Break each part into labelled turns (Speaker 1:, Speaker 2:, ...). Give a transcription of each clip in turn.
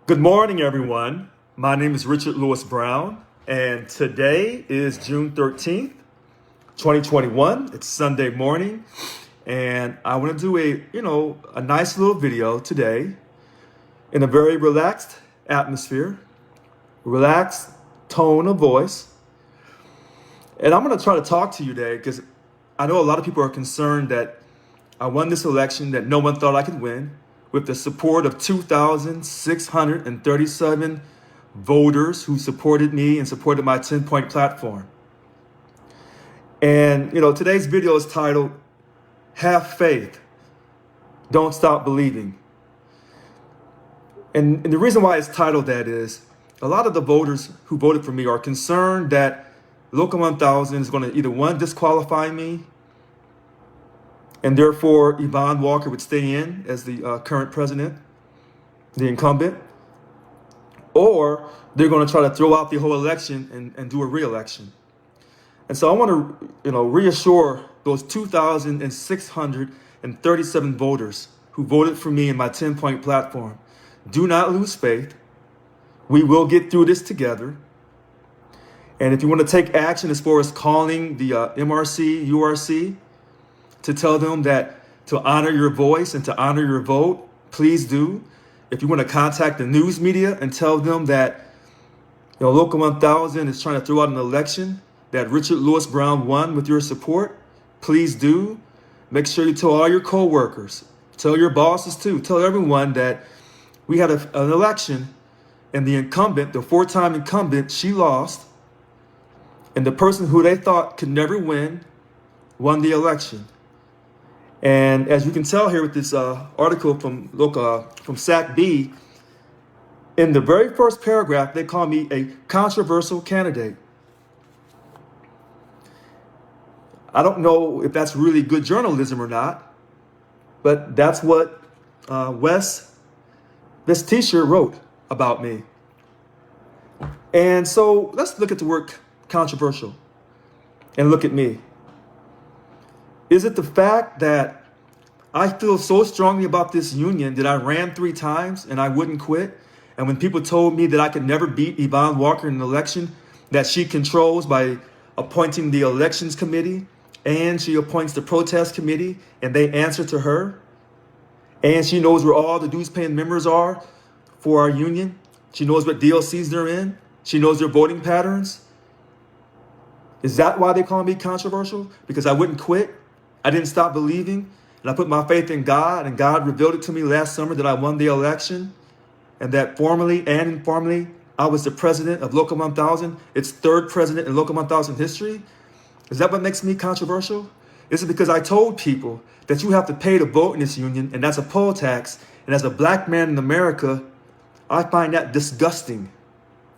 Speaker 1: Good morning, everyone. My name is Richard Lewis Brown, and today is June 13th, 2021. It's Sunday morning, and I want to do a nice little video today in a very relaxed atmosphere, relaxed tone of voice. And I'm going to try to talk to you today because I know a lot of people are concerned that I won this election that no one thought I could win, with the support of 2,637 voters who supported me and supported my 10-point platform. And, today's video is titled, Have Faith, Don't Stop Believing. And the reason why it's titled that is, a lot of the voters who voted for me are concerned that Local 1000 is going to either, one, disqualify me, and therefore Yvonne Walker would stay in as the current president, the incumbent, or they're going to try to throw out the whole election and do a re-election. And so I want to reassure those 2,637 voters who voted for me in my 10-point platform, do not lose faith. We will get through this together. And if you want to take action as far as calling the MRC, URC, to tell them that to honor your voice and to honor your vote, please do. If you want to contact the news media and tell them that Local 1000 is trying to throw out an election that Richard Lewis Brown won with your support, please do. Make sure you tell all your co-workers, tell your bosses too, tell everyone that we had an election and the incumbent, the four-time incumbent, she lost, and the person who they thought could never win won the election. And as you can tell here with this article from SAC-B, in the very first paragraph, they call me a controversial candidate. I don't know if that's really good journalism or not, but that's what this t-shirt wrote about me. And so let's look at the word controversial and look at me. Is it the fact that I feel so strongly about this union that I ran 3 times and I wouldn't quit? And when people told me that I could never beat Yvonne Walker in an election that she controls by appointing the elections committee, and she appoints the protest committee, and they answer to her, and she knows where all the dues-paying members are for our union, she knows what DLCs they're in, she knows their voting patterns. Is that why they call me controversial? Because I wouldn't quit? I didn't stop believing, and I put my faith in God, and God revealed it to me last summer that I won the election, and that formally and informally, I was the president of Local 1000, its 3rd president in Local 1000 history. Is that what makes me controversial? Is it because I told people that you have to pay to vote in this union, and that's a poll tax, and as a black man in America, I find that disgusting,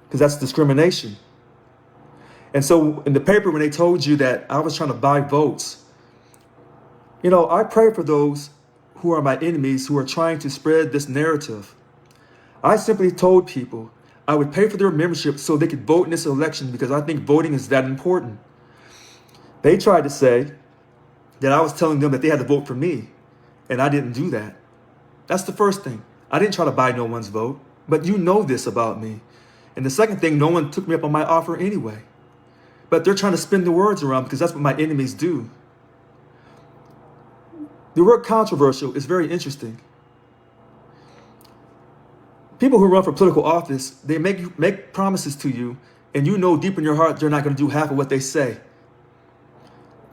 Speaker 1: because that's discrimination. And so in the paper, when they told you that I was trying to buy votes, I pray for those who are my enemies who are trying to spread this narrative. I simply told people I would pay for their membership so they could vote in this election because I think voting is that important. They tried to say that I was telling them that they had to vote for me, and I didn't do that. That's the first thing. I didn't try to buy no one's vote, but you know this about me. And the second thing, no one took me up on my offer anyway. But they're trying to spin the words around because that's what my enemies do. The word controversial is very interesting. People who run for political office, they make promises to you, and you know deep in your heart they're not going to do half of what they say.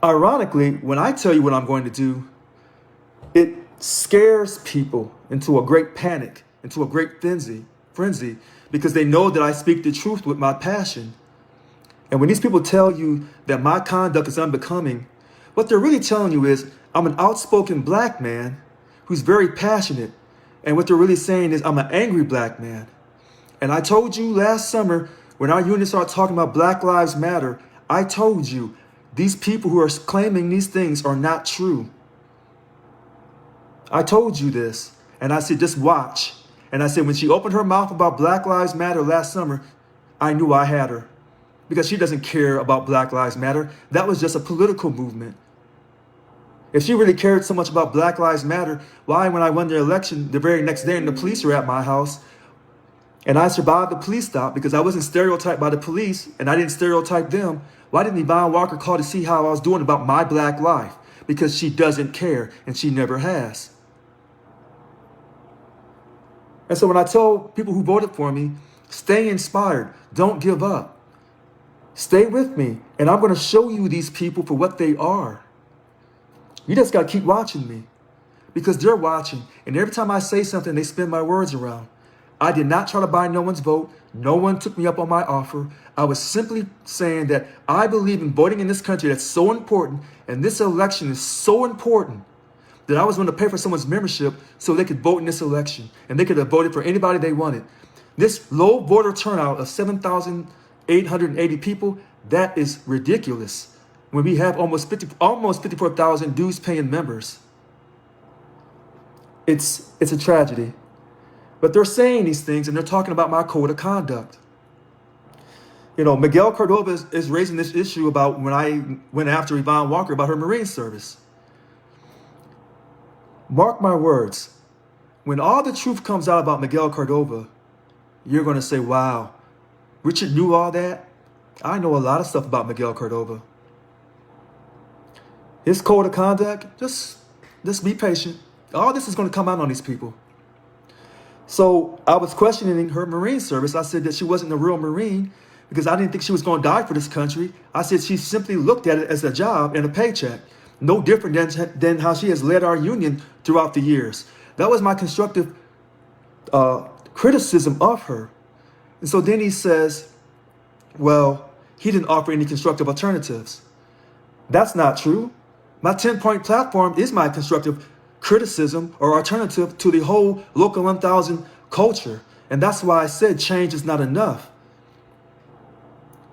Speaker 1: Ironically, when I tell you what I'm going to do, it scares people into a great panic, into a great frenzy, because they know that I speak the truth with my passion. And when these people tell you that my conduct is unbecoming, what they're really telling you is I'm an outspoken black man who's very passionate. And what they're really saying is I'm an angry black man. And I told you last summer when our union started talking about Black Lives Matter, I told you these people who are claiming these things are not true. I told you this. And I said, just watch. And I said, when she opened her mouth about Black Lives Matter last summer, I knew I had her. Because she doesn't care about Black Lives Matter. That was just a political movement. If she really cared so much about Black Lives Matter, why, when I won the election, the very next day and the police were at my house, and I survived the police stop because I wasn't stereotyped by the police and I didn't stereotype them, why didn't Yvonne Walker call to see how I was doing about my black life? Because she doesn't care and she never has. And so when I tell people who voted for me, stay inspired, don't give up. Stay with me, and I'm going to show you these people for what they are. You just got to keep watching me because they're watching. And every time I say something, they spin my words around. I did not try to buy no one's vote. No one took me up on my offer. I was simply saying that I believe in voting in this country that's so important, and this election is so important that I was going to pay for someone's membership so they could vote in this election, and they could have voted for anybody they wanted. This low voter turnout of 7,880 people, that is ridiculous when we have almost 54,000 dues-paying members. It's a tragedy. But they're saying these things, and they're talking about my code of conduct. You know, Miguel Cordova is raising this issue about when I went after Yvonne Walker about her Marine service. Mark my words, when all the truth comes out about Miguel Cordova, you're going to say, wow, Richard knew all that? I know a lot of stuff about Miguel Cordova. His code of conduct, just be patient. All this is going to come out on these people. So I was questioning her Marine service. I said that she wasn't a real Marine because I didn't think she was going to die for this country. I said she simply looked at it as a job and a paycheck, no different than how she has led our union throughout the years. That was my constructive criticism of her. And so then he says, well, he didn't offer any constructive alternatives. That's not true. My 10-point platform is my constructive criticism or alternative to the whole Local 1000 culture. And that's why I said change is not enough.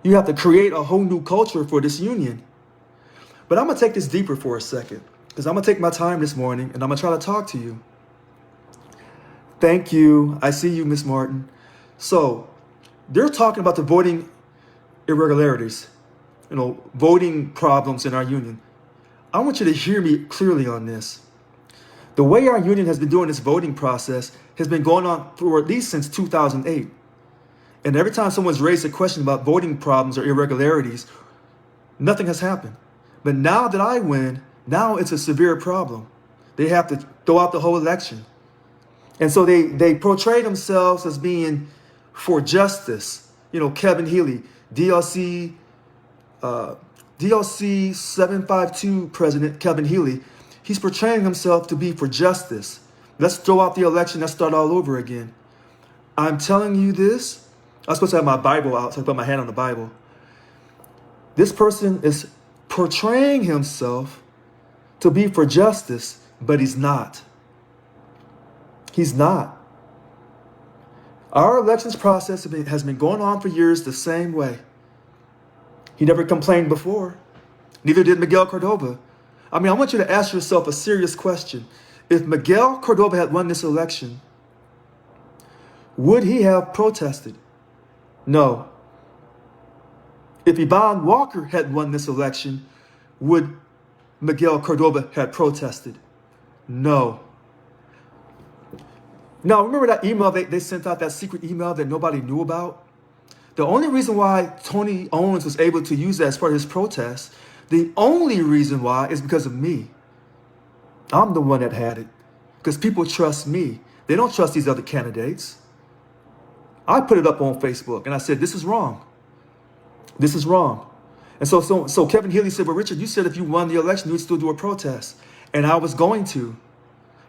Speaker 1: You have to create a whole new culture for this union. But I'm going to take this deeper for a second because I'm going to take my time this morning and I'm going to try to talk to you. Thank you. I see you, Miss Martin. So they're talking about the voting irregularities, voting problems in our union. I want you to hear me clearly on this. The way our union has been doing this voting process has been going on for at least since 2008. And every time someone's raised a question about voting problems or irregularities, nothing has happened. But now that I win, now it's a severe problem. They have to throw out the whole election. And so they portray themselves as being for justice. Kevin Healy, DLC 752 President Kevin Healy, he's portraying himself to be for justice. Let's throw out the election. Let's start all over again. I'm telling you this. I'm supposed to have my Bible out, so I put my hand on the Bible. This person is portraying himself to be for justice, but he's not. He's not. Our elections process has been going on for years the same way. He never complained before. Neither did Miguel Cordova. I want you to ask yourself a serious question. If Miguel Cordova had won this election, would he have protested? No. If Yvonne Walker had won this election, would Miguel Cordova have protested? No. Now, remember that email they sent out, that secret email that nobody knew about? The only reason why Tony Owens was able to use that as part of his protest, the only reason why is because of me. I'm the one that had it. Because people trust me. They don't trust these other candidates. I put it up on Facebook and I said, this is wrong. This is wrong. And so Kevin Healy said, well, Richard, you said if you won the election, you would still do a protest. And I was going to,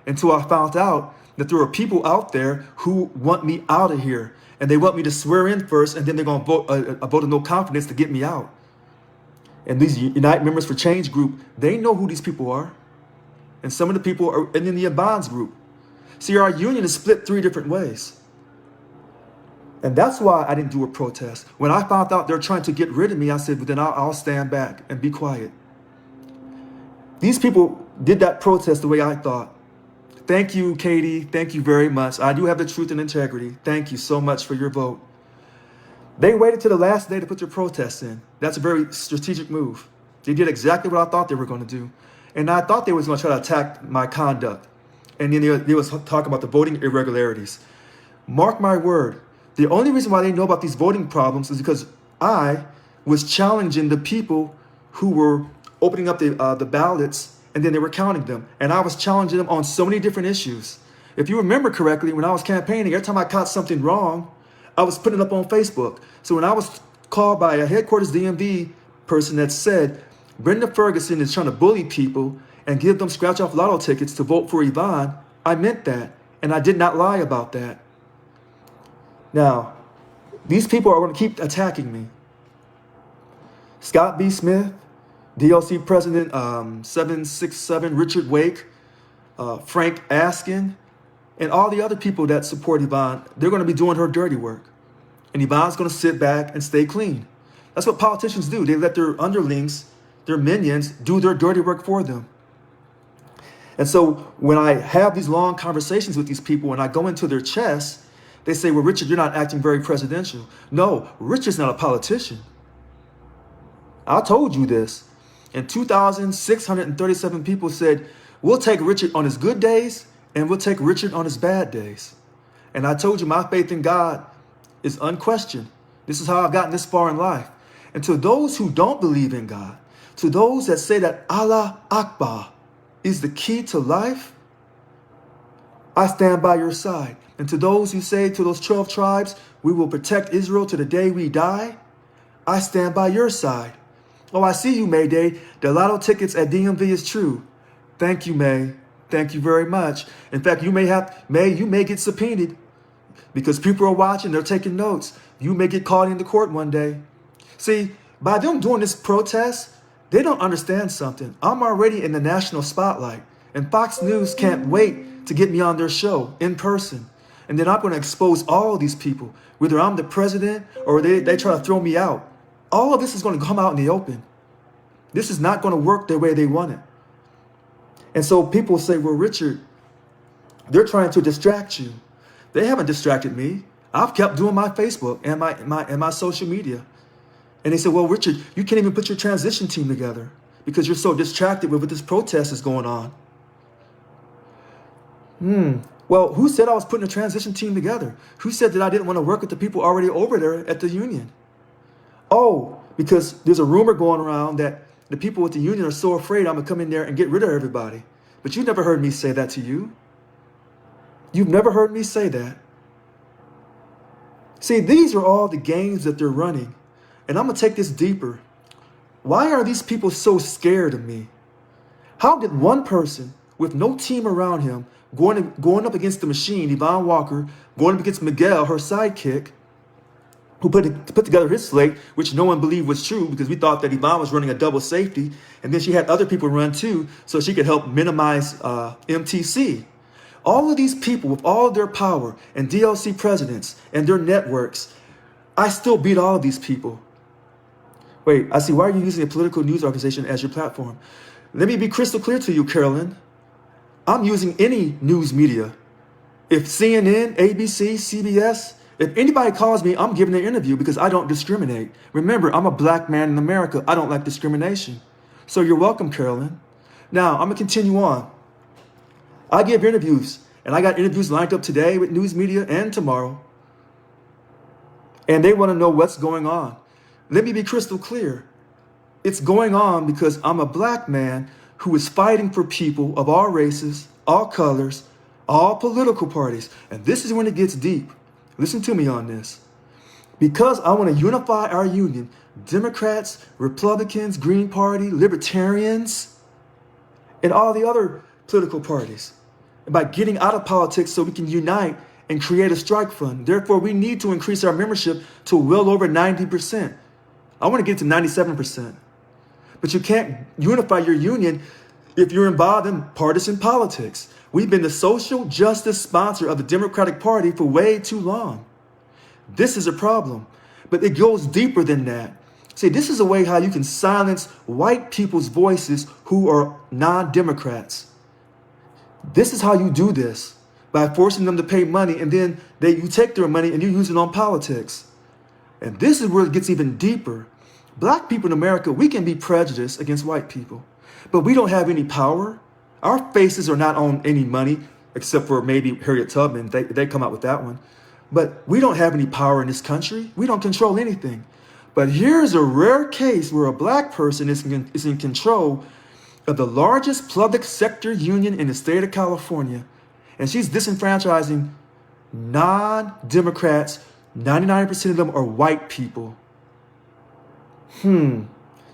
Speaker 1: until I found out that there are people out there who want me out of here. And they want me to swear in first, and then they're going to vote a vote of no confidence to get me out. And these Unite Members for Change group, they know who these people are. And some of the people are in the Bonds group. See, our union is split 3 different ways. And that's why I didn't do a protest. When I found out they're trying to get rid of me, I said, well, then I'll stand back and be quiet. These people did that protest the way I thought. Thank you, Katie. Thank you very much. I do have the truth and integrity. Thank you so much for your vote. They waited till the last day to put their protests in. That's a very strategic move. They did exactly what I thought they were going to do. And I thought they was going to try to attack my conduct. And then they was talking about the voting irregularities. Mark my word, The only reason why they know about these voting problems is because I was challenging the people who were opening up the ballots, and then they were counting them. And I was challenging them on so many different issues. If you remember correctly, when I was campaigning, every time I caught something wrong, I was putting it up on Facebook. So when I was called by a headquarters DMV person that said, Brenda Ferguson is trying to bully people and give them scratch-off lotto tickets to vote for Yvonne, I meant that, and I did not lie about that. Now, these people are going to keep attacking me. Scott B. Smith, DLC President 767, Richard Wake, Frank Askin, and all the other people that support Yvonne, they're going to be doing her dirty work. And Yvonne's going to sit back and stay clean. That's what politicians do. They let their underlings, their minions, do their dirty work for them. And so when I have these long conversations with these people and I go into their chests, they say, well, Richard, you're not acting very presidential. No, Richard's not a politician. I told you this. And 2,637 people said, we'll take Richard on his good days and we'll take Richard on his bad days. And I told you my faith in God is unquestioned. This is how I've gotten this far in life. And to those who don't believe in God, to those that say that Allah Akbar is the key to life, I stand by your side. And to those who say to those 12 tribes, we will protect Israel to the day we die, I stand by your side. Oh, I see you, Mayday. The lotto tickets at DMV is true. Thank you, May. Thank you very much. In fact, you may get subpoenaed because people are watching. They're taking notes. You may get called into court one day. See, by them doing this protest, they don't understand something. I'm already in the national spotlight, and Fox News can't wait to get me on their show in person. And then I'm going to expose all of these people, whether I'm the president or they try to throw me out. All of this is going to come out in the open. This is not going to work the way they want it. And so people say, well, Richard, they're trying to distract you. They haven't distracted me. I've kept doing my Facebook and my social media. And they said, well, Richard, you can't even put your transition team together because you're so distracted with what this protest is going on. Well, who said I was putting a transition team together? Who said that I didn't want to work with the people already over there at the union? Oh, because there's a rumor going around that the people with the union are so afraid I'm going to come in there and get rid of everybody. But you never heard me say that to you. You've never heard me say that. See, these are all the games that they're running. And I'm going to take this deeper. Why are these people so scared of me? How did one person with no team around him going up against the machine, Yvonne Walker, going up against Miguel, her sidekick, who put together his slate, which no one believed was true because we thought that Yvonne was running a double safety. And then she had other people run too, so she could help minimize MTC. All of these people with all of their power and DLC presidents and their networks, I still beat all of these people. Wait, I see. Why are you using a political news organization as your platform? Let me be crystal clear to you, Carolyn. I'm using any news media. If CNN, ABC, CBS, if anybody calls me, I'm giving an interview because I don't discriminate. Remember, I'm a black man in America. I don't like discrimination. So you're welcome, Carolyn. Now, I'm going to continue on. I give interviews, and I got interviews lined up today with news media and tomorrow. And they want to know what's going on. Let me be crystal clear. It's going on because I'm a black man who is fighting for people of all races, all colors, all political parties. And this is when it gets deep. Listen to me on this. Because I want to unify our union, Democrats, Republicans, Green Party, Libertarians, and all the other political parties. And by getting out of politics so we can unite and create a strike fund. Therefore, we need to increase our membership to well over 90%. I want to get to 97%. But you can't unify your union if you're involved in partisan politics. We've been the social justice sponsor of the Democratic Party for way too long. This is a problem, but it goes deeper than that. See, this is a way how you can silence white people's voices who are non-Democrats. This is how you do this, by forcing them to pay money, and then you take their money and you use it on politics. And this is where it gets even deeper. Black people in America, we can be prejudiced against white people, but we don't have any power. Our faces are not on any money, except for maybe Harriet Tubman. They come out with that one. But we don't have any power in this country. We don't control anything. But here's a rare case where a black person is in control of the largest public sector union in the state of California. And she's disenfranchising non-Democrats. 99% of them are white people.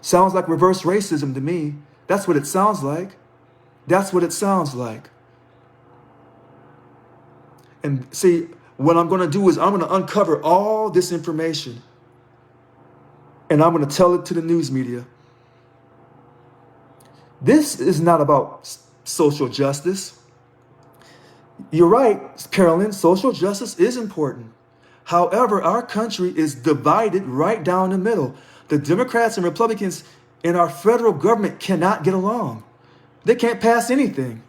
Speaker 1: Sounds like reverse racism to me. That's what it sounds like. That's what it sounds like. And see, what I'm going to do is I'm going to uncover all this information. And I'm going to tell it to the news media. This is not about social justice. You're right, Carolyn, social justice is important. However, our country is divided right down the middle. The Democrats and Republicans in our federal government cannot get along. They can't pass anything.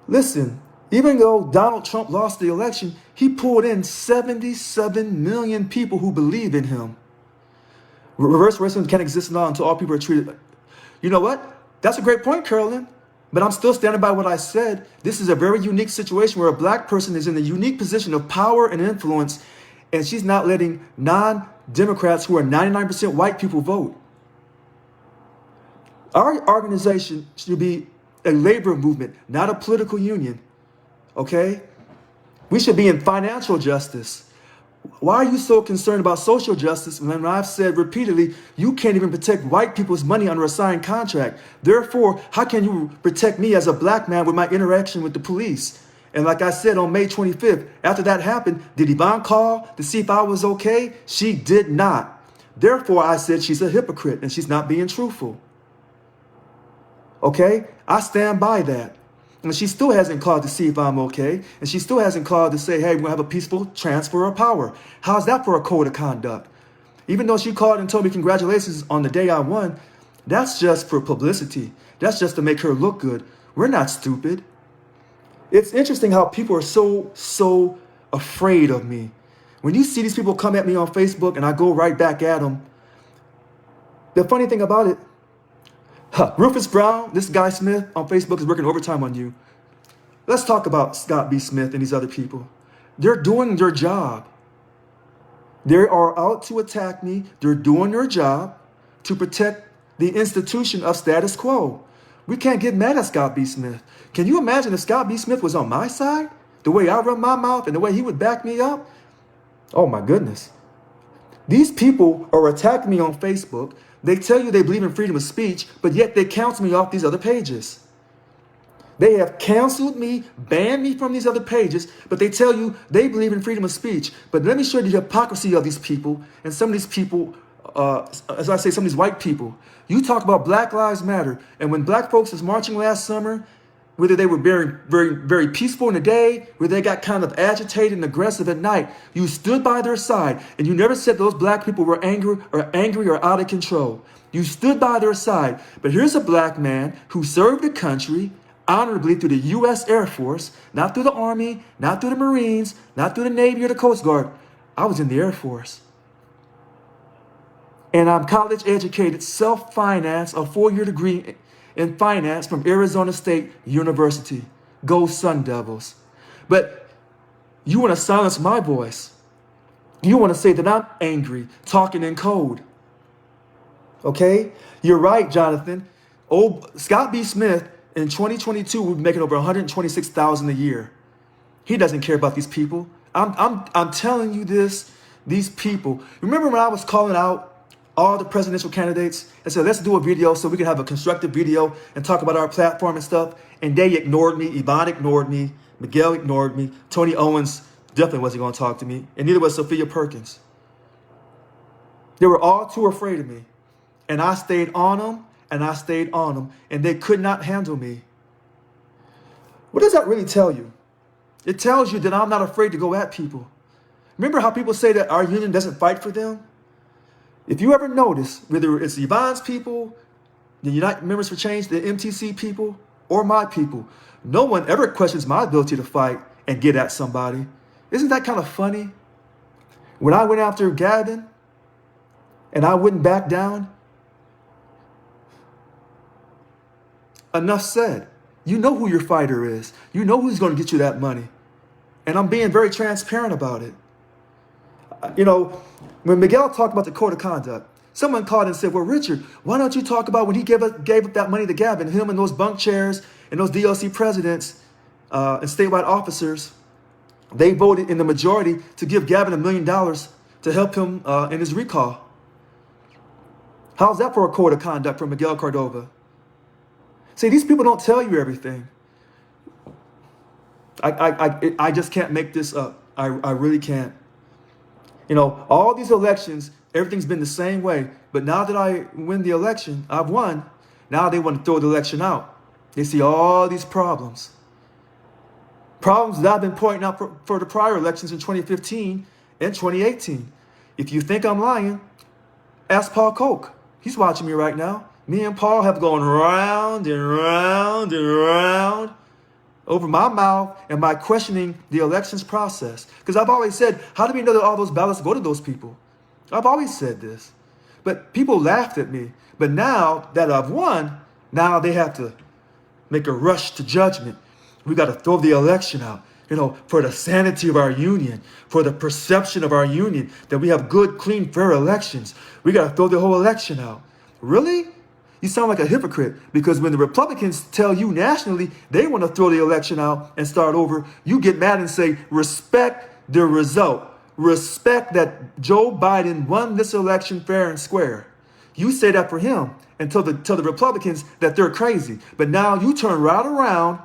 Speaker 1: Listen, even though Donald Trump lost the election, he pulled in 77 million people who believe in him. Reverse racism can't exist now until all people are treated. You know what? That's a great point, Carolyn. But I'm still standing by what I said. This is a very unique situation where a black person is in a unique position of power and influence, and she's not letting non-Democrats who are 99% white people vote. Our organization should be a labor movement, not a political union. Okay? We should be in financial justice. Why are you so concerned about social justice when I've said repeatedly, you can't even protect white people's money under a signed contract? Therefore, how can you protect me as a black man with my interaction with the police? And like I said on May 25th, after that happened, did Yvonne call to see if I was okay? She did not. Therefore, I said she's a hypocrite and she's not being truthful. Okay? I stand by that. And she still hasn't called to see if I'm okay. And she still hasn't called to say, hey, we're going to have a peaceful transfer of power. How's that for a code of conduct? Even though she called and told me congratulations on the day I won, that's just for publicity. That's just to make her look good. We're not stupid. It's interesting how people are so afraid of me. When you see these people come at me on Facebook and I go right back at them, the funny thing about it, Rufus Brown, this guy Smith on Facebook is working overtime on you. Let's talk about Scott B. Smith and these other people. They're doing their job. They are out to attack me. They're doing their job to protect the institution of status quo. We can't get mad at Scott B. Smith. Can you imagine if Scott B. Smith was on my side? The way I run my mouth and the way he would back me up? Oh my goodness. These people are attacking me on Facebook. They tell you they believe in freedom of speech, but yet they cancel me off these other pages. They have canceled me, banned me from these other pages, but they tell you they believe in freedom of speech. But let me show you the hypocrisy of these people. And some of these people, as I say, some of these white people. You talk about Black Lives Matter. And when black folks was marching last summer, whether they were very peaceful in the day, whether they got kind of agitated and aggressive at night, you stood by their side and you never said those black people were angry or out of control. You stood by their side. But here's a black man who served the country honorably through the U.S. Air Force, not through the Army, not through the Marines, not through the Navy or the Coast Guard. I was in the Air Force. And I'm college educated, self-financed, a 4-year degree in finance from Arizona State University. Go Sun Devils. But you want to silence my voice. You want to say that I'm angry, talking in code. Okay? You're right, Jonathan. Scott B. Smith in 2022 will be making over $126,000 a year. He doesn't care about these people. I'm telling you this, these people. Remember when I was calling out all the presidential candidates and said, let's do a video so we can have a constructive video and talk about our platform and stuff. And they ignored me. Yvonne ignored me. Miguel ignored me. Tony Owens definitely wasn't going to talk to me. And neither was Sophia Perkins. They were all too afraid of me. And I stayed on them and I stayed on them. And they could not handle me. What does that really tell you? It tells you that I'm not afraid to go at people. Remember how people say that our union doesn't fight for them? If you ever notice, whether it's Yvonne's people, the United Members for Change, the MTC people, or my people, no one ever questions my ability to fight and get at somebody. Isn't that kind of funny? When I went after Gavin and I wouldn't back down, enough said. You know who your fighter is. You know who's going to get you that money. And I'm being very transparent about it. You know, when Miguel talked about the code of conduct, someone called and said, well, Richard, why don't you talk about when he gave up that money to Gavin, him and those bunk chairs and those DLC presidents and statewide officers, they voted in the majority to give Gavin $1 million to help him in his recall. How's that for a code of conduct from Miguel Cordova? See, these people don't tell you everything. I just can't make this up. I really can't. You know, all these elections, everything's been the same way. But now that I win the election, I've won, now they want to throw the election out. They see all these problems. Problems that I've been pointing out for the prior elections in 2015 and 2018. If you think I'm lying, ask Paul Koch. He's watching me right now. Me and Paul have gone round and round and round over my mouth and by questioning the elections process. Because I've always said, how do we know that all those ballots go to those people? I've always said this. But people laughed at me. But now that I've won, now they have to make a rush to judgment. We got to throw the election out, you know, for the sanity of our union, for the perception of our union, that we have good, clean, fair elections. We got to throw the whole election out. Really? You sound like a hypocrite, because when the Republicans tell you nationally they want to throw the election out and start over, you get mad and say, respect the result. Respect that Joe Biden won this election fair and square. You say that for him and tell the Republicans that they're crazy. But now you turn right around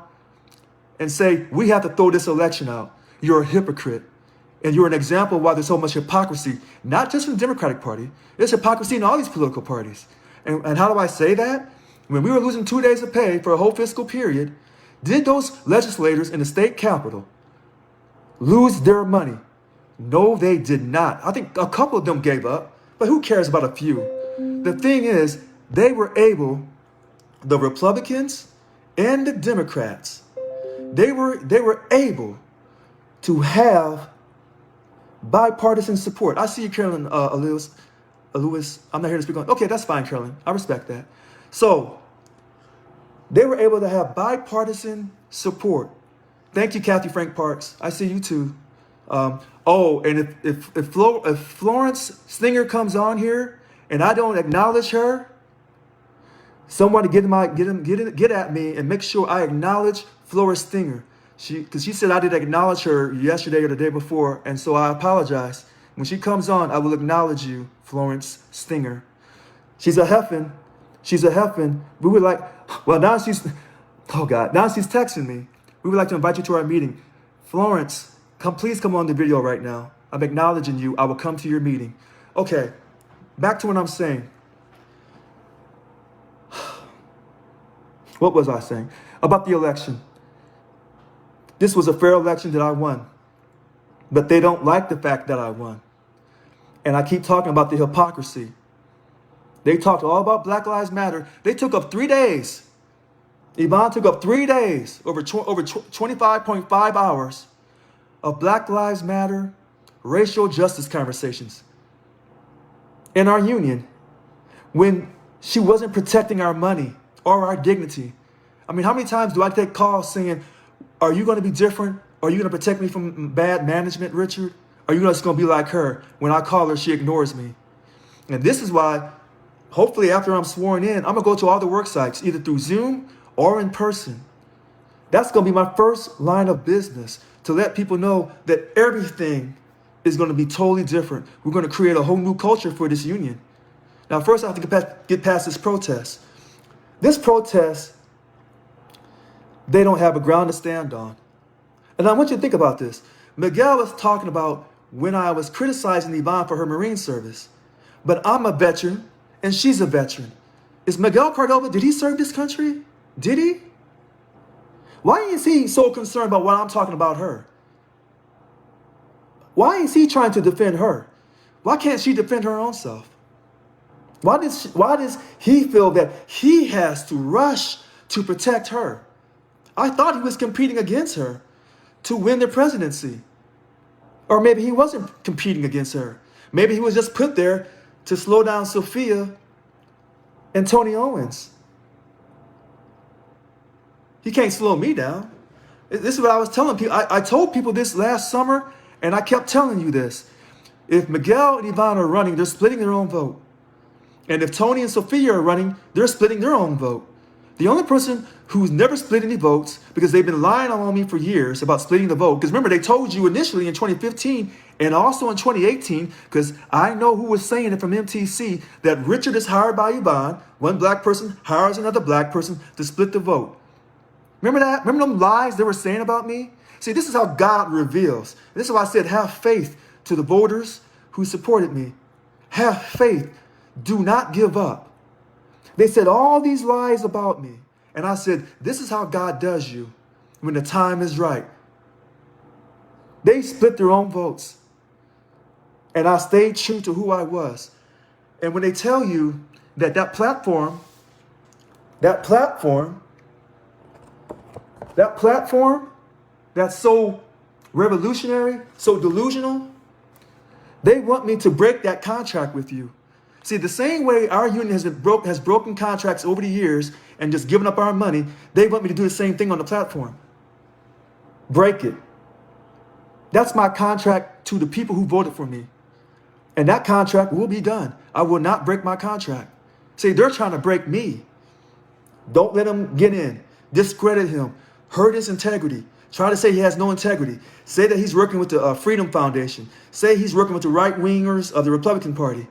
Speaker 1: and say, we have to throw this election out. You're a hypocrite. And you're an example of why there's so much hypocrisy, not just in the Democratic Party. There's hypocrisy in all these political parties. And how do I say that? When we were losing 2 days of pay for a whole fiscal period, did those legislators in the state capitol lose their money? No, they did not. I think a couple of them gave up, but who cares about a few? The thing is, they were able, the Republicans and the Democrats, they were able to have bipartisan support. I see you, Carolyn Lewis. I'm not here to speak on. Okay, that's fine, Carolyn. I respect that. So they were able to have bipartisan support. Thank you, Kathy Frank Parks. I see you too. And if Florence Stinger comes on here and I don't acknowledge her, someone to get at me and make sure I acknowledge Florence Stinger. Because she said I didn't acknowledge her yesterday or the day before, and so I apologize. When she comes on, I will acknowledge you, Florence Stinger. She's a heffin. She's a heffin. We would like, well, now she's texting me. We would like to invite you to our meeting. Florence, please come on the video right now. I'm acknowledging you. I will come to your meeting. Okay, back to what I'm saying. What was I saying? About the election. This was a fair election that I won. But they don't like the fact that I won. And I keep talking about the hypocrisy. They talked all about Black Lives Matter. They took up 3 days. Yvonne took up 3 days, over 25.5 hours of Black Lives Matter racial justice conversations in our union when she wasn't protecting our money or our dignity. I mean, how many times do I take calls saying, are you going to be different? Are you going to protect me from bad management, Richard? Are you just going to be like her? When I call her, she ignores me. And this is why, hopefully after I'm sworn in, I'm going to go to all the work sites, either through Zoom or in person. That's going to be my first line of business, to let people know that everything is going to be totally different. We're going to create a whole new culture for this union. Now, first I have to get past this protest. This protest, they don't have a ground to stand on. And I want you to think about this. Miguel was talking about when I was criticizing Yvonne for her Marine service. But I'm a veteran, and she's a veteran. Is Miguel Cordova, did he serve this country? Did he? Why is he so concerned about what I'm talking about her? Why is he trying to defend her? Why can't she defend her own self? Why does he feel that he has to rush to protect her? I thought he was competing against her to win the presidency. Or maybe he wasn't competing against her. Maybe he was just put there to slow down Sophia and Tony Owens. He can't slow me down. This is what I was telling people. I told people this last summer, and I kept telling you this. If Miguel and Yvonne are running, they're splitting their own vote. And if Tony and Sophia are running, they're splitting their own vote. The only person who's never split any votes, because they've been lying on me for years about splitting the vote, because remember, they told you initially in 2015 and also in 2018, because I know who was saying it from MTC, that Richard is hired by Yvonne, one black person hires another black person to split the vote. Remember that? Remember them lies they were saying about me? See, this is how God reveals. This is why I said, have faith to the voters who supported me. Have faith. Do not give up. They said all these lies about me. And I said, this is how God does you when the time is right. They split their own votes. And I stayed true to who I was. And when they tell you that that platform that's so revolutionary, so delusional, they want me to break that contract with you. See, the same way our union has broken contracts over the years and just given up our money, they want me to do the same thing on the platform. Break it. That's my contract to the people who voted for me. And that contract will be done. I will not break my contract. See, they're trying to break me. Don't let them get in. Discredit him. Hurt his integrity. Try to say he has no integrity. Say that he's working with the Freedom Foundation. Say he's working with the right-wingers of the Republican Party.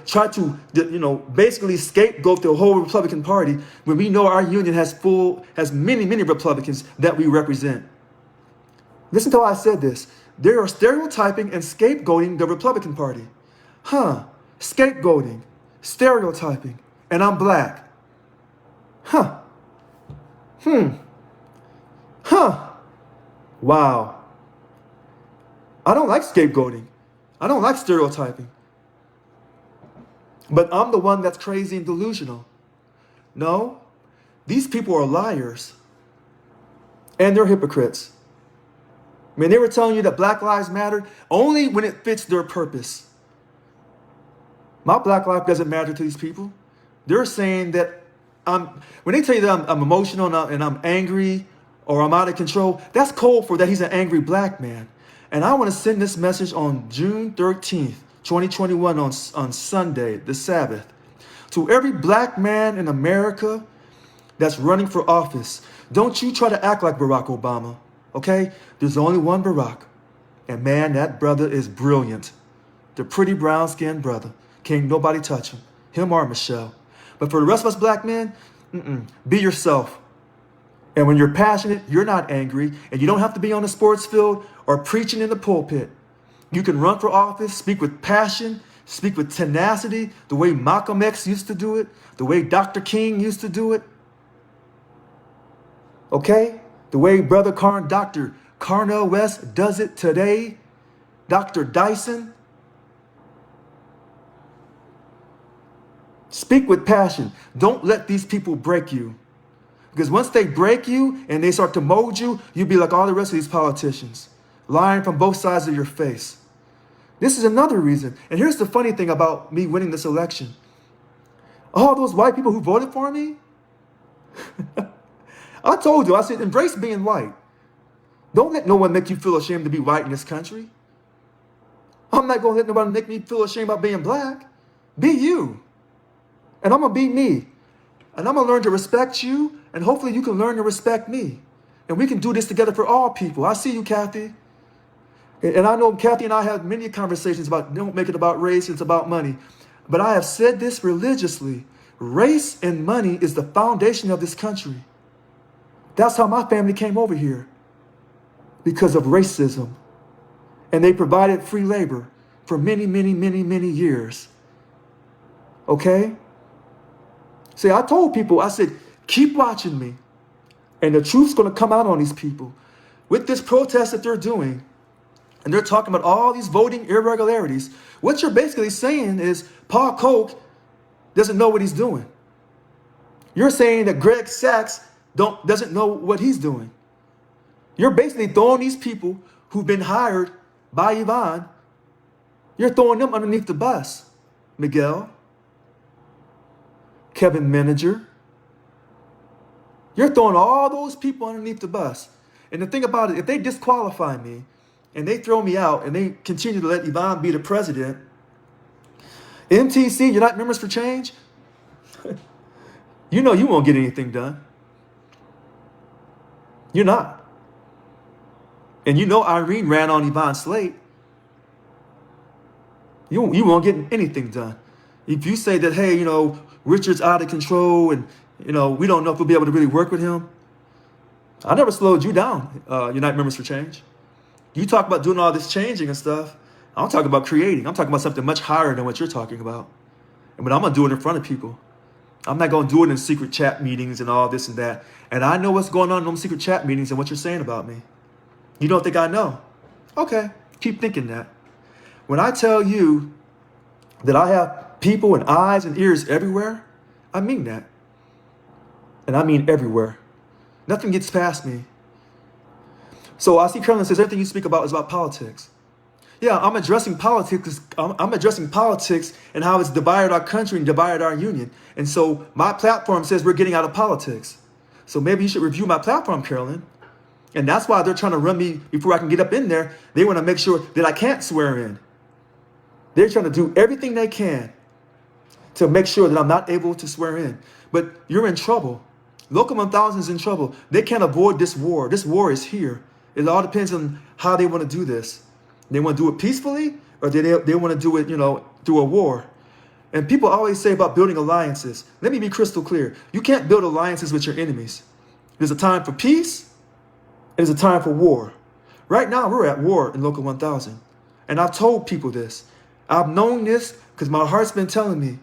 Speaker 1: Try to, basically scapegoat the whole Republican Party when we know our union has many, many Republicans that we represent. Listen to how I said this. They are stereotyping and scapegoating the Republican Party. Scapegoating, stereotyping, and I'm black. Wow. I don't like scapegoating. I don't like stereotyping. But I'm the one that's crazy and delusional. No, these people are liars. And they're hypocrites. I mean, they were telling you that Black Lives Matter only when it fits their purpose. My black life doesn't matter to these people. They're saying that when they tell you that I'm emotional and I'm angry or I'm out of control, that's code for that he's an angry black man. And I want to send this message on June 13th. 2021 on Sunday, the Sabbath, to every black man in America that's running for office. Don't you try to act like Barack Obama, okay? There's only one Barack. And man, that brother is brilliant. The pretty brown-skinned brother. Can't nobody touch him. Him or Michelle. But for the rest of us black men, be yourself. And when you're passionate, you're not angry. And you don't have to be on the sports field or preaching in the pulpit. You can run for office, speak with passion, speak with tenacity, the way Malcolm X used to do it, the way Dr. King used to do it. Okay? The way Dr. Carnell West does it today, Dr. Dyson. Speak with passion. Don't let these people break you. Because once they break you and they start to mold you, you'll be like all the rest of these politicians, lying from both sides of your face. This is another reason. And here's the funny thing about me winning this election. All those white people who voted for me, I told you, I said, embrace being white. Don't let no one make you feel ashamed to be white in this country. I'm not going to let nobody make me feel ashamed about being black. Be you. And I'm going to be me. And I'm going to learn to respect you. And hopefully you can learn to respect me. And we can do this together for all people. I see you, Kathy. And I know Kathy and I have many conversations about, don't make it about race, it's about money. But I have said this religiously. Race and money is the foundation of this country. That's how my family came over here. Because of racism. And they provided free labor for many, many, many, many years. Okay? See, I told people, I said, keep watching me. And the truth's going to come out on these people. With this protest that they're doing, and they're talking about all these voting irregularities, what you're basically saying is Paul Koch doesn't know what he's doing. You're saying that Greg Sachs doesn't know what he's doing. You're basically throwing these people who've been hired by Yvonne, you're throwing them underneath the bus. Miguel, Kevin Manager. You're throwing all those people underneath the bus. And the thing about it, if they disqualify me and they throw me out and they continue to let Yvonne be the president, MTC, United Members for Change, you know you won't get anything done. You're not. And you know Irene ran on Yvonne's slate. You won't get anything done. If you say that, hey, Richard's out of control and, we don't know if we'll be able to really work with him. I never slowed you down, United Members for Change. You talk about doing all this changing and stuff. I'm talking about creating. I'm talking about something much higher than what you're talking about. But I'm going to do it in front of people. I'm not going to do it in secret chat meetings and all this and that. And I know what's going on in those secret chat meetings and what you're saying about me. You don't think I know? Okay, keep thinking that. When I tell you that I have people and eyes and ears everywhere, I mean that. And I mean everywhere. Nothing gets past me. So I see Carolyn says everything you speak about is about politics. Yeah, I'm addressing politics. I'm addressing politics and how it's divided our country and divided our union. And so my platform says we're getting out of politics. So maybe you should review my platform, Carolyn. And that's why they're trying to run me before I can get up in there. They want to make sure that I can't swear in. They're trying to do everything they can to make sure that I'm not able to swear in. But you're in trouble. Local 1000 is in trouble. They can't avoid this war. This war is here. It all depends on how they want to do this. They want to do it peacefully, or they want to do it, through a war. And people always say about building alliances. Let me be crystal clear. You can't build alliances with your enemies. There's a time for peace, and there's a time for war. Right now, we're at war in Local 1000. And I've told people this. I've known this because my heart's been telling me,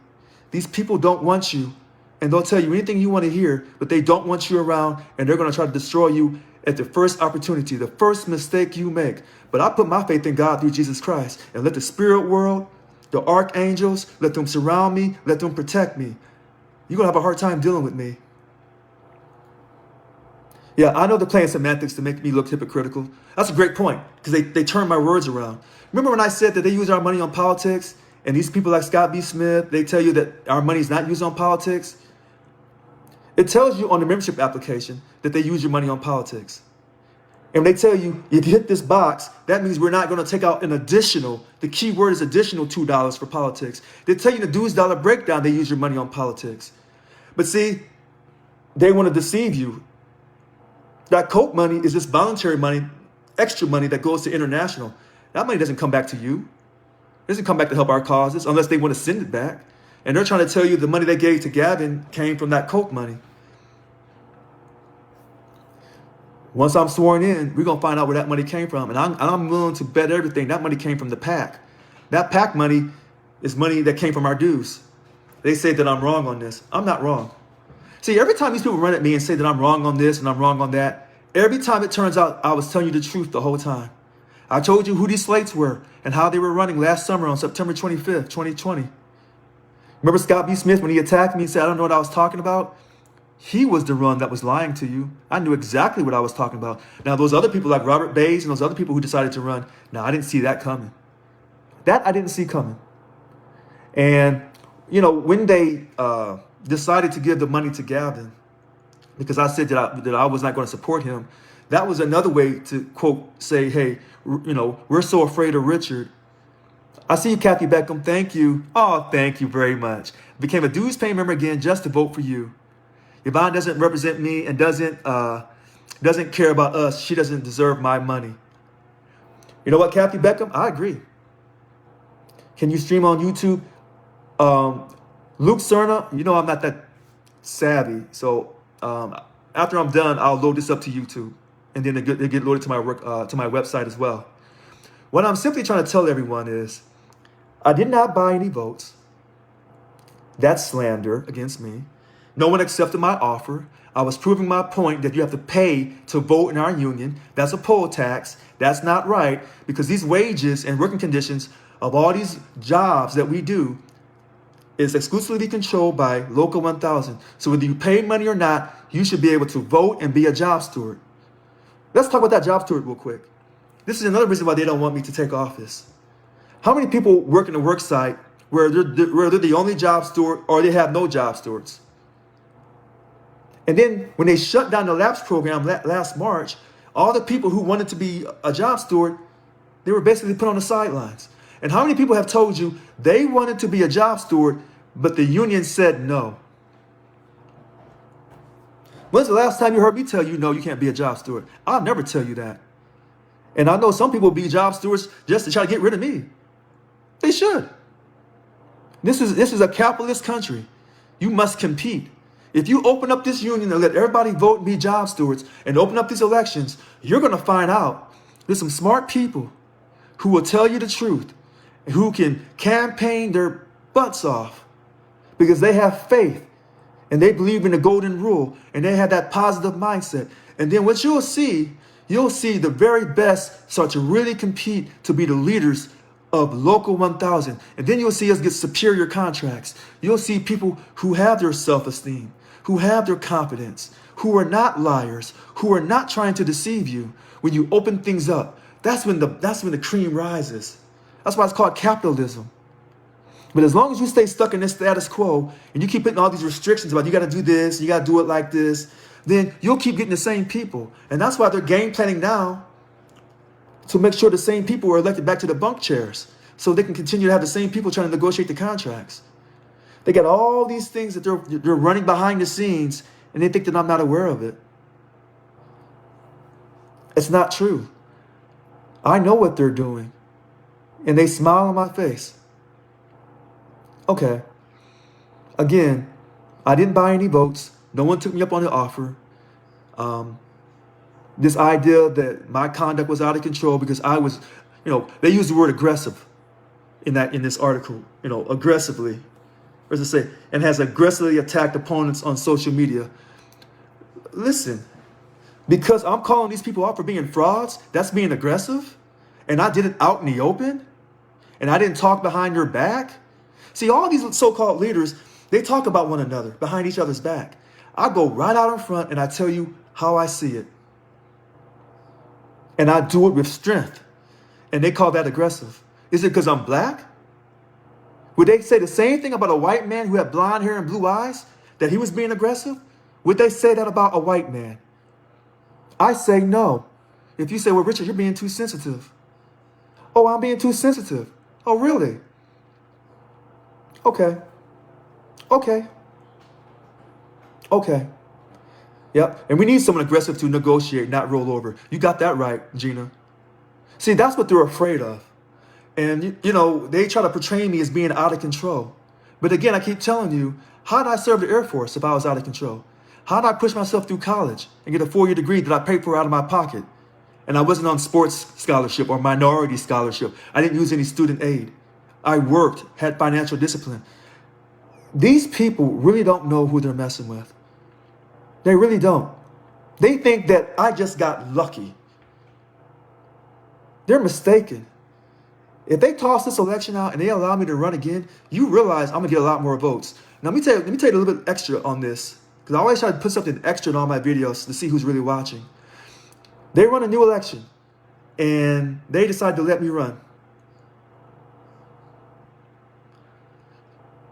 Speaker 1: these people don't want you. And they'll tell you anything you want to hear, but they don't want you around, and they're going to try to destroy you at the first opportunity, the first mistake you make. But I put my faith in God through Jesus Christ, and let the spirit world, the archangels, let them surround me, let them protect me. You're going to have a hard time dealing with me. Yeah, I know they're playing semantics to make me look hypocritical. That's a great point, because they turn my words around. Remember when I said that they use our money on politics, and these people like Scott B. Smith, they tell you that our money is not used on politics? It tells you on the membership application that they use your money on politics. And when they tell you, if you hit this box, that means we're not going to take out an additional, the key word is additional $2 for politics. They tell you the dues dollar breakdown, they use your money on politics. But see, they want to deceive you. That Coke money is just voluntary money, extra money that goes to international. That money doesn't come back to you. It doesn't come back to help our causes unless they want to send it back. And they're trying to tell you the money they gave to Gavin came from that Coke money. Once I'm sworn in, we're going to find out where that money came from. And I'm willing to bet everything that money came from the PAC. That PAC money is money that came from our dues. They say that I'm wrong on this. I'm not wrong. See, every time these people run at me and say that I'm wrong on this and I'm wrong on that, every time it turns out I was telling you the truth the whole time. I told you who these slates were and how they were running last summer on September 25th, 2020. Remember Scott B. Smith when he attacked me and said, I don't know what I was talking about? He was the one that was lying to you. I knew exactly what I was talking about. Now, those other people like Robert Bays and those other people who decided to run, now I didn't see that coming. That I didn't see coming. And, when they decided to give the money to Gavin, because I said that I was not going to support him, that was another way to, quote, say, hey, we're so afraid of Richard. I see you, Kathy Beckham. Thank you. Oh, thank you very much. Became a dues paying member again just to vote for you. Yvonne doesn't represent me and doesn't care about us. She doesn't deserve my money. You know what, Kathy Beckham? I agree. Can you stream on YouTube? Luke Cerna, I'm not that savvy. So after I'm done, I'll load this up to YouTube. And then they get loaded to my website as well. What I'm simply trying to tell everyone is, I did not buy any votes. That's slander against me. No one accepted my offer. I was proving my point that you have to pay to vote in our union. That's a poll tax. That's not right, because these wages and working conditions of all these jobs that we do is exclusively controlled by Local 1000. So whether you pay money or not, you should be able to vote and be a job steward. Let's talk about that job steward real quick. This is another reason why they don't want me to take office. How many people work in a work site where they're the only job steward or they have no job stewards? And then when they shut down the LAPS program last March, all the people who wanted to be a job steward, they were basically put on the sidelines. And how many people have told you they wanted to be a job steward, but the union said no? When's the last time you heard me tell you, no, you can't be a job steward? I'll never tell you that. And I know some people be job stewards just to try to get rid of me. They should. This is a capitalist country. You must compete. If you open up this union and let everybody vote and be job stewards and open up these elections, you're going to find out there's some smart people who will tell you the truth, who can campaign their butts off because they have faith and they believe in the golden rule and they have that positive mindset. And then what you'll see the very best start to really compete to be the leaders of Local 1000. And then you'll see us get superior contracts. You'll see people who have their self-esteem, who have their confidence, who are not liars, who are not trying to deceive you. When you open things up, that's when the cream rises. That's why it's called capitalism. But as long as you stay stuck in this status quo and you keep putting all these restrictions about you got to do this, you got to do it like this, then you'll keep getting the same people. And that's why they're game planning now to make sure the same people are elected back to the bunk chairs so they can continue to have the same people trying to negotiate the contracts. They got all these things that they're running behind the scenes and they think that I'm not aware of it. It's not true. I know what they're doing. And they smile on my face. Okay. Again, I didn't buy any votes. No one took me up on the offer. This idea that my conduct was out of control because I was, they use the word aggressive in this article, aggressively. What does it say? And has aggressively attacked opponents on social media. Listen, because I'm calling these people out for being frauds, that's being aggressive? And I did it out in the open? And I didn't talk behind their back? See, all these so-called leaders, they talk about one another behind each other's back. I go right out in front and I tell you how I see it. And I do it with strength. And they call that aggressive. Is it because I'm black? Would they say the same thing about a white man who had blonde hair and blue eyes, that he was being aggressive? Would they say that about a white man? I say no. If you say, well, Richard, you're being too sensitive. Oh, I'm being too sensitive. Oh, really? Okay. Yep. And we need someone aggressive to negotiate, not roll over. You got that right, Gina. See, that's what they're afraid of. And, they try to portray me as being out of control. But again, I keep telling you, how did I serve the Air Force if I was out of control? How did I push myself through college and get a 4-year degree that I paid for out of my pocket? And I wasn't on sports scholarship or minority scholarship. I didn't use any student aid. I worked, had financial discipline. These people really don't know who they're messing with. They really don't. They think that I just got lucky. They're mistaken. If they toss this election out and they allow me to run again, you realize I'm going to get a lot more votes. Now, let me tell you a little bit extra on this, because I always try to put something extra in all my videos to see who's really watching. They run a new election, and they decide to let me run.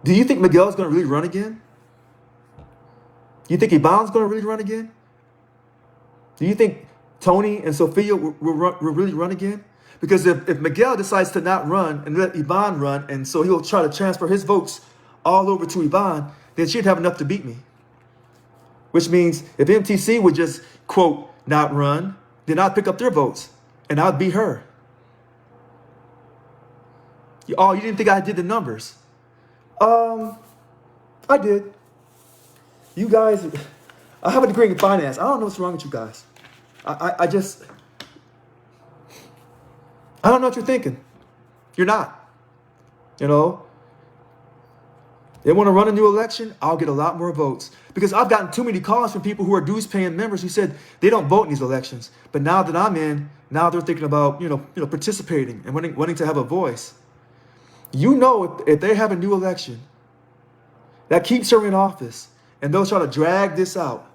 Speaker 1: Do you think Miguel's going to really run again? Do you think Ivan's going to really run again? Do you think Tony and Sophia will really run again? Because if Miguel decides to not run and let Ivan run, and so he'll try to transfer his votes all over to Ivan, then she'd have enough to beat me. Which means if MTC would just, quote, not run, then I'd pick up their votes and I'd beat her. Oh, you didn't think I did the numbers? I did. You guys, I have a degree in finance. I don't know what's wrong with you guys. I don't know what you're thinking. You're not. They want to run a new election, I'll get a lot more votes. Because I've gotten too many calls from people who are dues-paying members who said they don't vote in these elections. But now that I'm in, now they're thinking about, participating and wanting to have a voice. If they have a new election that keeps her in office, and they'll try to drag this out.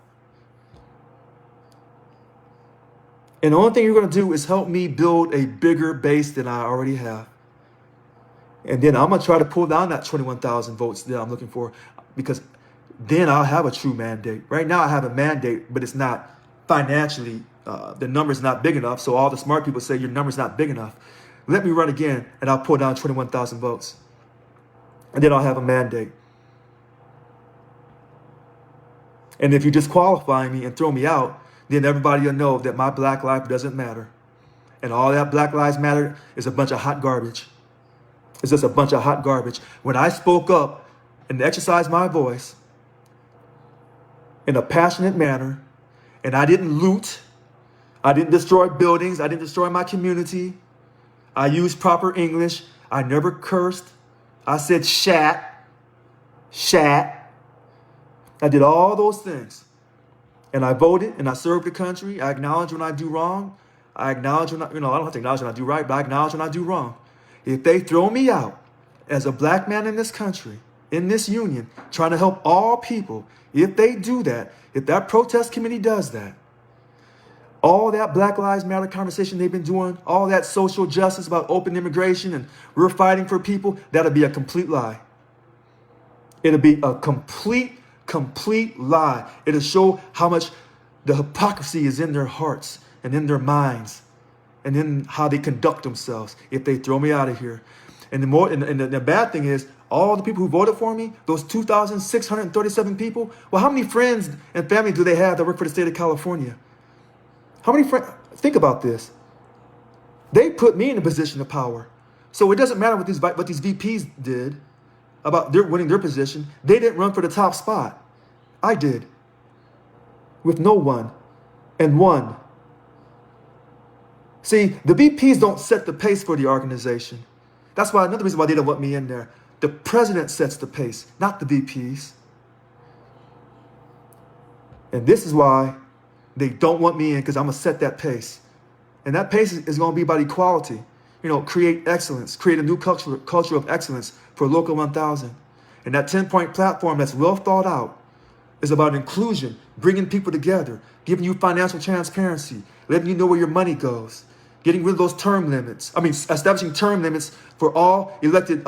Speaker 1: And the only thing you're going to do is help me build a bigger base than I already have. And then I'm going to try to pull down that 21,000 votes that I'm looking for, because then I'll have a true mandate. Right now I have a mandate, but it's not financially the number's not big enough. So all the smart people say your number's not big enough. Let me run again, and I'll pull down 21,000 votes. And then I'll have a mandate. And if you disqualify me and throw me out, then everybody will know that my black life doesn't matter. And all that Black Lives Matter is a bunch of hot garbage. It's just a bunch of hot garbage. When I spoke up and exercised my voice in a passionate manner, and I didn't loot, I didn't destroy buildings, I didn't destroy my community, I used proper English, I never cursed, I said shat. I did all those things. And I voted and I served the country. I acknowledge when I do wrong. I acknowledge when I don't have to acknowledge when I do right, but I acknowledge when I do wrong. If they throw me out as a black man in this country, in this union, trying to help all people, if they do that, if that protest committee does that, all that Black Lives Matter conversation they've been doing, all that social justice about open immigration and we're fighting for people, that'll be a complete lie. It'll be a complete lie. It'll show how much the hypocrisy is in their hearts and in their minds and in how they conduct themselves if they throw me out of here. And the bad thing is, all the people who voted for me, those 2,637 people, well, how many friends and family do they have that work for the state of California? How many friends? Think about this. They put me in a position of power. So it doesn't matter what these VPs did about their winning their position. They didn't run for the top spot. I did. With no one. And won. See, the VPs don't set the pace for the organization. That's why another reason why they don't want me in there. The president sets the pace, not the VPs. And this is why they don't want me in, because I'm going to set that pace. And that pace is going to be about equality. Create excellence, create a new culture of excellence for Local 1000. And that 10-point platform that's well thought out is about inclusion, bringing people together, giving you financial transparency, letting you know where your money goes, getting rid of those establishing term limits for all elected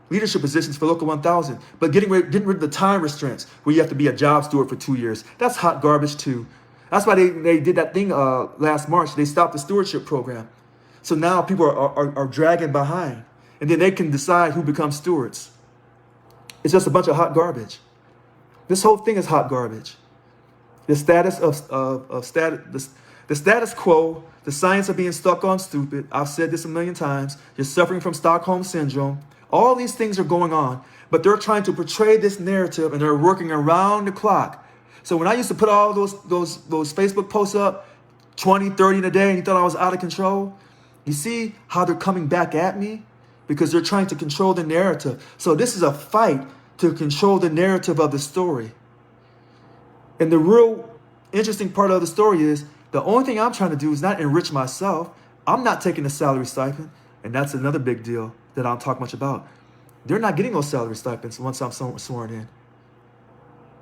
Speaker 1: leadership positions for Local 1000, but getting rid of the time restraints where you have to be a job steward for 2 years. That's hot garbage too. That's why they did that thing last March. They stopped the stewardship program. So now people are dragging behind, and then they can decide who becomes stewards. It's just a bunch of hot garbage. This whole thing is hot garbage. The status the status quo, the science of being stuck on stupid. I've said this a million times. You're suffering from Stockholm syndrome. All these things are going on, but they're trying to portray this narrative, and they're working around the clock. So when I used to put all those Facebook posts up, 20, 30 in a day, and you thought I was out of control, you see how they're coming back at me? Because they're trying to control the narrative. So this is a fight to control the narrative of the story. And the real interesting part of the story is, the only thing I'm trying to do is not enrich myself. I'm not taking a salary stipend. And that's another big deal that I don't talk much about. They're not getting those salary stipends once I'm sworn in.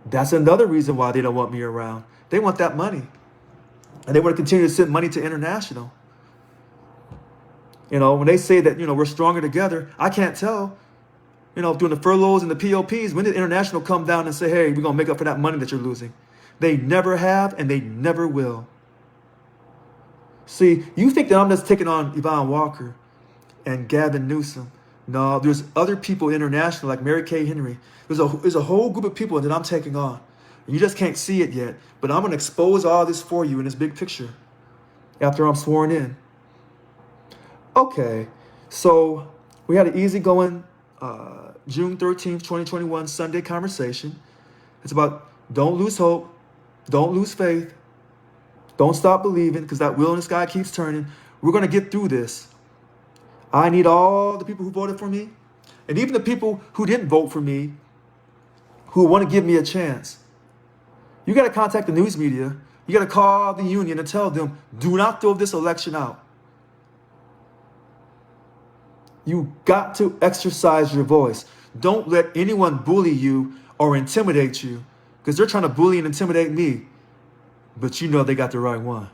Speaker 1: That's another reason why they don't want me around. They want that money. And they want to continue to send money to international. When they say that, we're stronger together, I can't tell, during the furloughs and the POPs, when did international come down and say, hey, we're going to make up for that money that you're losing? They never have, and they never will. See, you think that I'm just taking on Yvonne Walker and Gavin Newsom. No, there's other people international, like Mary Kay Henry. There's a whole group of people that I'm taking on. You just can't see it yet, but I'm going to expose all this for you in this big picture after I'm sworn in. Okay, so we had an easygoing June 13th, 2021 Sunday conversation. It's about don't lose hope, don't lose faith, don't stop believing, because that wheel in the sky keeps turning. We're going to get through this. I need all the people who voted for me, and even the people who didn't vote for me, who want to give me a chance. You got to contact the news media. You got to call the union and tell them, do not throw this election out. You got to exercise your voice. Don't let anyone bully you or intimidate you, because they're trying to bully and intimidate me. But they got the right one.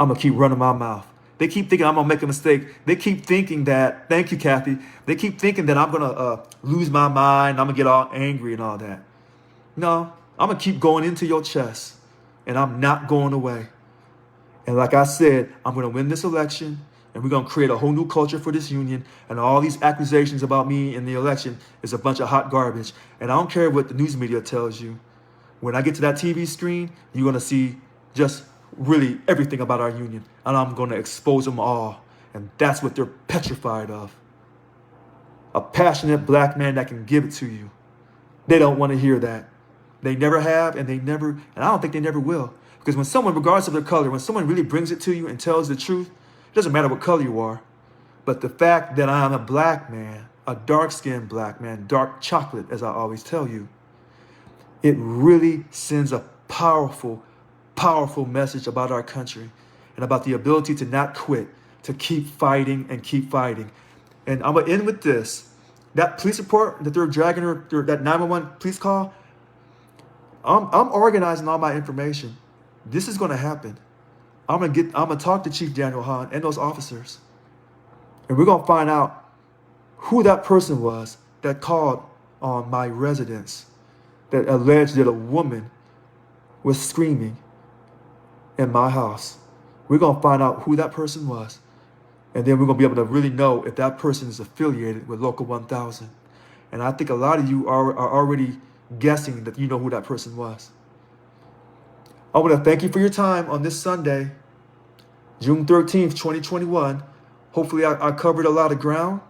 Speaker 1: I'm going to keep running my mouth. They keep thinking I'm going to make a mistake. They keep thinking that, thank you, Kathy. They keep thinking that I'm going to lose my mind. I'm going to get all angry and all that. No, I'm going to keep going into your chest, and I'm not going away. And like I said, I'm going to win this election, and we're going to create a whole new culture for this union. And all these accusations about me in the election is a bunch of hot garbage. And I don't care what the news media tells you. When I get to that TV screen, you're going to see just really everything about our union. And I'm going to expose them all. And that's what they're petrified of. A passionate black man that can give it to you. They don't want to hear that. They never have, and I don't think they never will. Because when someone, regardless of their color, when someone really brings it to you and tells the truth, it doesn't matter what color you are. But the fact that I am a black man, a dark-skinned black man, dark chocolate, as I always tell you, it really sends a powerful, powerful message about our country and about the ability to not quit, to keep fighting and keep fighting. And I'm going to end with this. That police report that they're dragging her, that 911 police call, I'm organizing all my information. This is going to happen. I'm going to talk to Chief Daniel Hahn and those officers. And we're going to find out who that person was that called on my residence, that alleged that a woman was screaming in my house. We're going to find out who that person was. And then we're going to be able to really know if that person is affiliated with Local 1000. And I think a lot of you are already guessing that you know who that person was. I want to thank you for your time on this Sunday, June 13th, 2021. Hopefully I covered a lot of ground.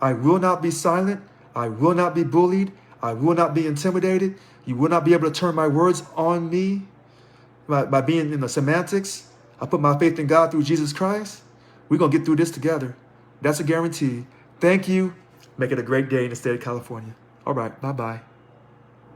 Speaker 1: I will not be silent. I will not be bullied. I will not be intimidated. You will not be able to turn my words on me by being in the semantics. I put my faith in God through Jesus Christ. We're going to get through this together. That's a guarantee. Thank you. Make it a great day in the state of California. All right. Bye-bye.